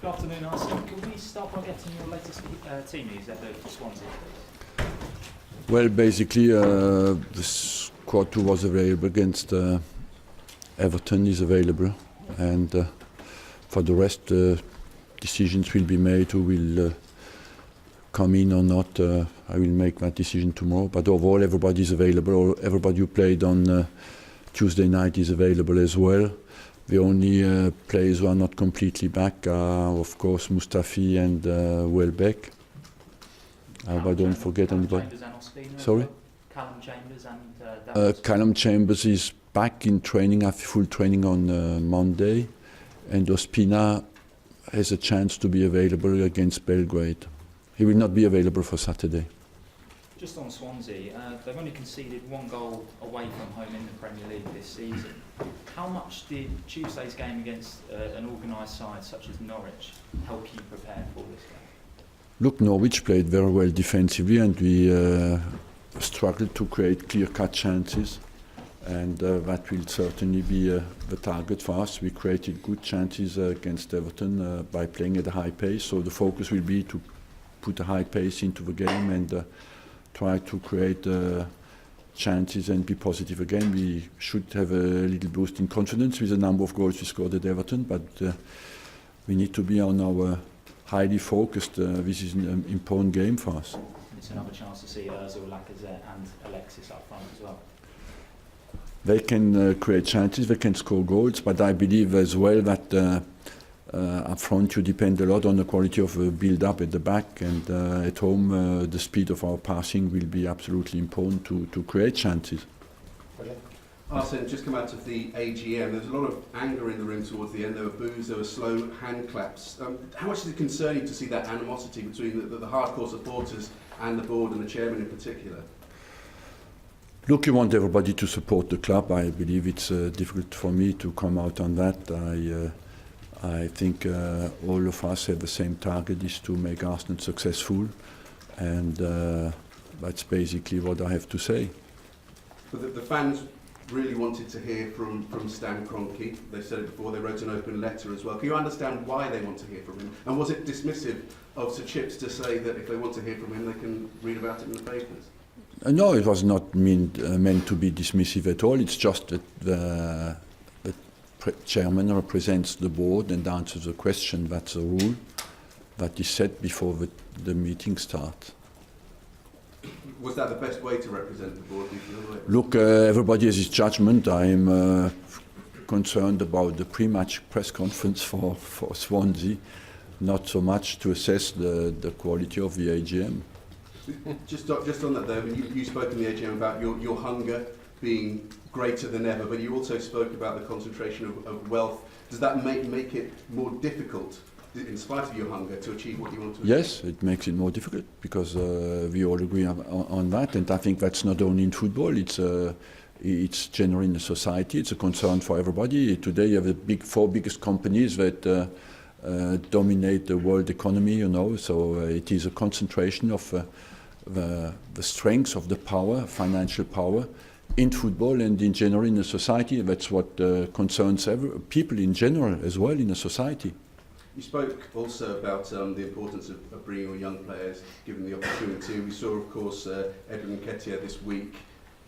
Good afternoon, Arsene. Could we start by getting your latest team news at the Swansea, please? Well, basically, the squad 2 was available against Everton is available, and for the rest, decisions will be made who will come in or not. I will make that decision tomorrow. But overall, everybody is available. Everybody who played on Tuesday night is available as well. The only players who are not completely back are, of course, Mustafi and Welbeck. I don't forget anybody. Sorry? Callum Chambers and Callum Chambers is back in training, after full training on Monday, and Ospina has a chance to be available against Belgrade. He will not be available for Saturday. Just on Swansea, they've only conceded 1 goal away from home in the Premier League this season. How much did Tuesday's game against an organised side such as Norwich help you prepare for this game? Look, Norwich played very well defensively, and we struggled to create clear-cut chances, and that will certainly be the target for us. We created good chances against Everton by playing at a high pace, so the focus will be to put a high pace into the game and try to create chances and be positive again. We should have a little boost in confidence with the number of goals we scored at Everton, but we need to be on our highly focused. This is an important game for us. It's another chance to see Ozil, Lacazette and Alexis up front as well. They can create chances, they can score goals, but I believe as well that up front you depend a lot on the quality of the build-up at the back, and at home the speed of our passing will be absolutely important to create chances. Arsene, just come out of the AGM, there's a lot of anger in the room towards the end. There were boos, there were slow hand claps. How much is it concerning to see that animosity between the hardcore supporters and the board and the chairman in particular? Look, you want everybody to support the club. I believe it's difficult for me to come out on that. I think all of us have the same target, is to make Arsenal successful, and that's basically what I have to say. But the fans really wanted to hear from Stan Kroenke. They said it before, they wrote an open letter as well. Can you understand why they want to hear from him? And was it dismissive of Sir Chips to say that if they want to hear from him, they can read about it in the papers? No, it was not meant to be dismissive at all. It's just that the chairman represents the board and answers the question. That's a rule that is set before the meeting starts. Was that the best way to represent the board, do you feel? Look, everybody has his judgment. I am concerned about the pre-match press conference for Swansea, not so much to assess the quality of the AGM. Just on that though, I mean, you spoke in the AGM about your hunger being greater than ever, but you also spoke about the concentration of wealth. Does that make it more difficult, in spite of your hunger, to achieve what you want to achieve? Yes, it makes it more difficult because we all agree on that, and I think that's not only in football, it's general in the society. It's a concern for everybody. Today you have the 4 biggest companies that dominate the world economy, you know, so it is a concentration of the strength of the power, financial power, in football and in general in the society. That's what concerns people in general as well in the society. You spoke also about the importance of bringing on young players, given the opportunity. We saw, of course, Edwin Nketiah this week.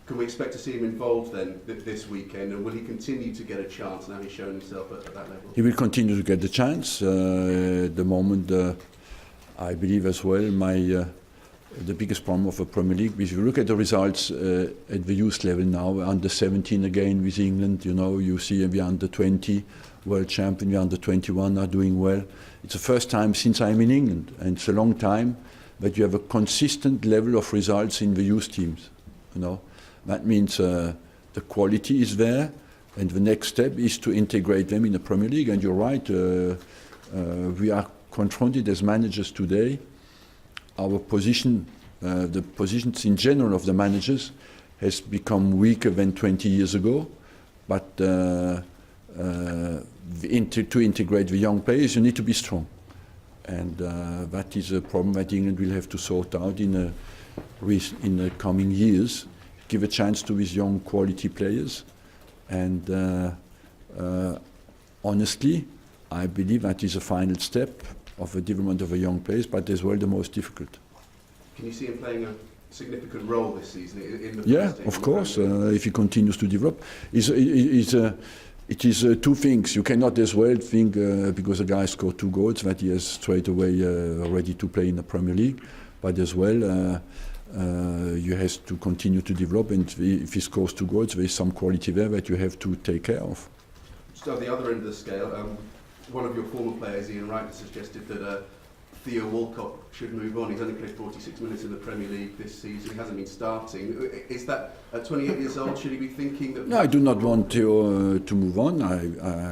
Can we expect to see him involved then this weekend, and will he continue to get a chance now he's shown himself at that level? He will continue to get the chance. At the moment, I believe as well, the biggest problem of the Premier League, if you look at the results at the youth level now, under 17 again with England, you know, you see the under 20 world champion, the under 21 are doing well. It's the first time since I'm in England, and it's a long time, that you have a consistent level of results in the youth teams, you know. That means the quality is there, and the next step is to integrate them in the Premier League. And you're right, we are confronted as managers today. Our position, the positions in general of the managers, has become weaker than 20 years ago. But to integrate the young players, you need to be strong, and that is a problem that England will have to sort out in the coming years. Give a chance to these young quality players, and honestly, I believe that is a final step of the development of a young players, but as well the most difficult. Can you see him playing a significant role this season in the Yeah, first team? of course. If he continues to develop, it is two things. You cannot as well think because a guy scored 2 goals that he is straight away ready to play in the Premier League. But as well, you have to continue to develop, and if he scores 2 goals, there is some quality there that you have to take care of. Just on the other end of the scale, one of your former players, Ian Wright, has suggested that Theo Walcott should move on. He's only played 46 minutes in the Premier League this season. He hasn't been starting. Is that, at 28 years old, should he be thinking that... No, I do not want to move on.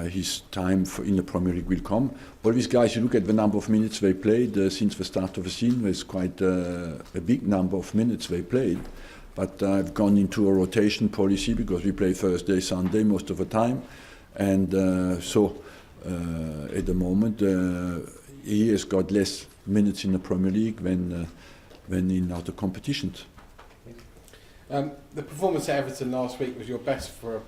His time in the Premier League will come. All these guys, you look at the number of minutes they played since the start of the season, there's quite a big number of minutes they played. But I've gone into a rotation policy because we play Thursday, Sunday most of the time. And so at the moment, he has got less minutes in the Premier League than in other competitions. The performance at Everton last week was your best for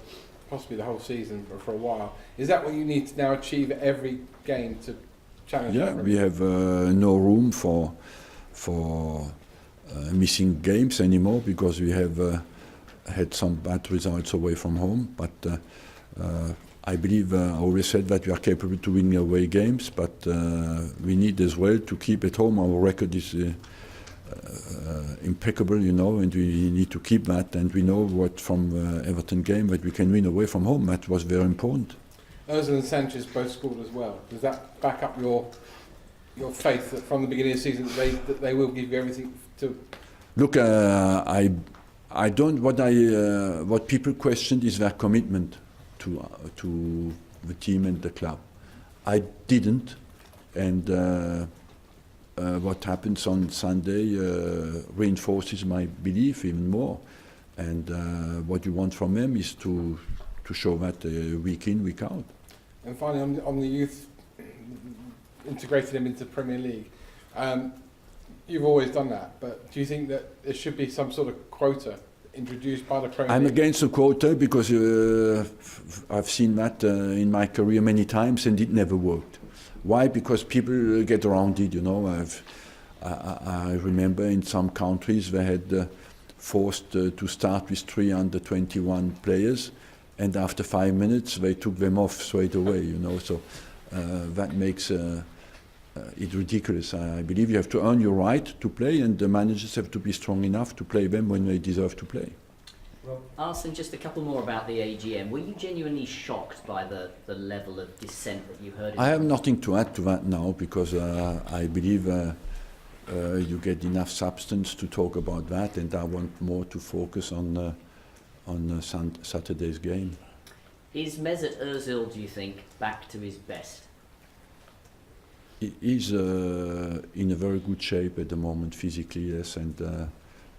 possibly the whole season or for a while. Is that what you need to now achieve at every game to challenge? Yeah, we have no room for missing games anymore because we have had some bad results away from home. But I believe I always said that we are capable to win away games, but we need as well to keep at home. Our record is impeccable, you know, and we need to keep that. And we know what from Everton game that we can win away from home. That was very important. Ozil and Sanchez both scored as well. Does that back up your faith that from the beginning of the season that they will give you everything to? Look, I don't. What people questioned is their commitment to the team and the club. I didn't, and what happens on Sunday reinforces my belief even more. And what you want from them is to show that week in, week out. And finally, on the youth, integrating them into the Premier League. You've always done that, but do you think that there should be some sort of quota introduced by the Premier League? I'm against the quota because I've seen that in my career many times and it never worked. Why? Because people get around it, you know. I remember in some countries they had forced to start with 3 under-21 players, and after 5 minutes they took them off straight away, you know. So that makes it ridiculous. I believe you have to earn your right to play, and the managers have to be strong enough to play them when they deserve to play. Arsene, just a couple more about the AGM. Were you genuinely shocked by the level of dissent that you heard? I have nothing to add to that now because I believe you get enough substance to talk about that, and I want more to focus on Saturday's game. Is Mesut Ozil, do you think, back to his best? He is in a very good shape at the moment physically, yes,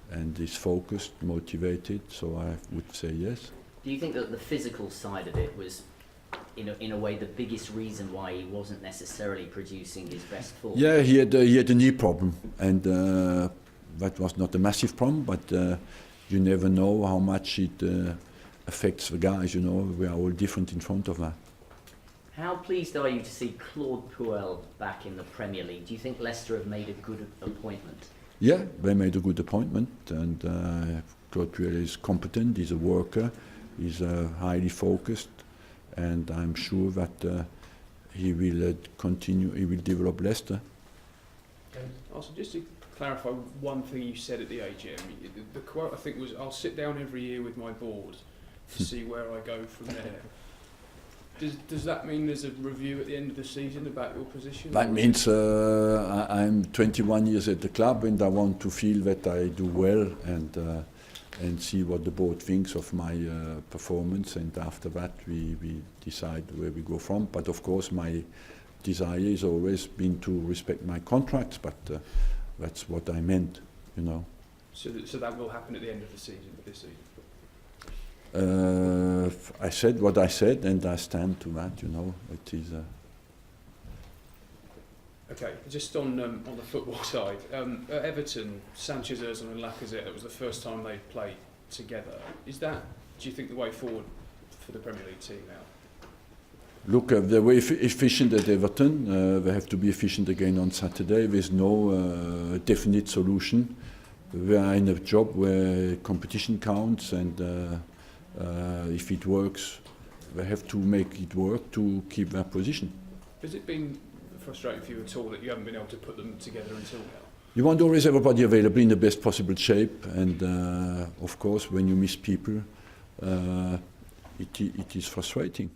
and is focused, motivated, so I would say yes. Do you think that the physical side of it was, in a way, the biggest reason why he wasn't necessarily producing his best form? Yeah, he had a knee problem, and that was not a massive problem, but you never know how much it affects the guys, you know. We are all different in front of that. How pleased are you to see Claude Puel back in the Premier League? Do you think Leicester have made a good appointment? Yeah, they made a good appointment, and Claude Puel is competent, he's a worker, he's highly focused, and I'm sure that he will continue, he will develop Leicester. Also, just to clarify one thing you said at the AGM, the quote I think was, "I'll sit down every year with my board to see where I go from there." Does that mean there's a review at the end of the season about your position? That means I'm 21 years at the club, and I want to feel that I do well and see what the board thinks of my performance, and after that we decide where we go from. But of course my desire has always been to respect my contracts, but that's what I meant, you know. So that will happen at the end of the season, this season? I said what I said, and I stand to that, you know. It is. Okay, just on the football side, at Everton, Sanchez, Ozil and Lacazette, it was the first time they played together. Is that, do you think, the way forward for the Premier League team now? Look, they were efficient at Everton. They have to be efficient again on Saturday. There's no definite solution. We are in a job where competition counts, and if it works, they have to make it work to keep their position. Has it been frustrating for you at all that you haven't been able to put them together until now? You want always everybody available in the best possible shape, and of course, when you miss people, it is frustrating.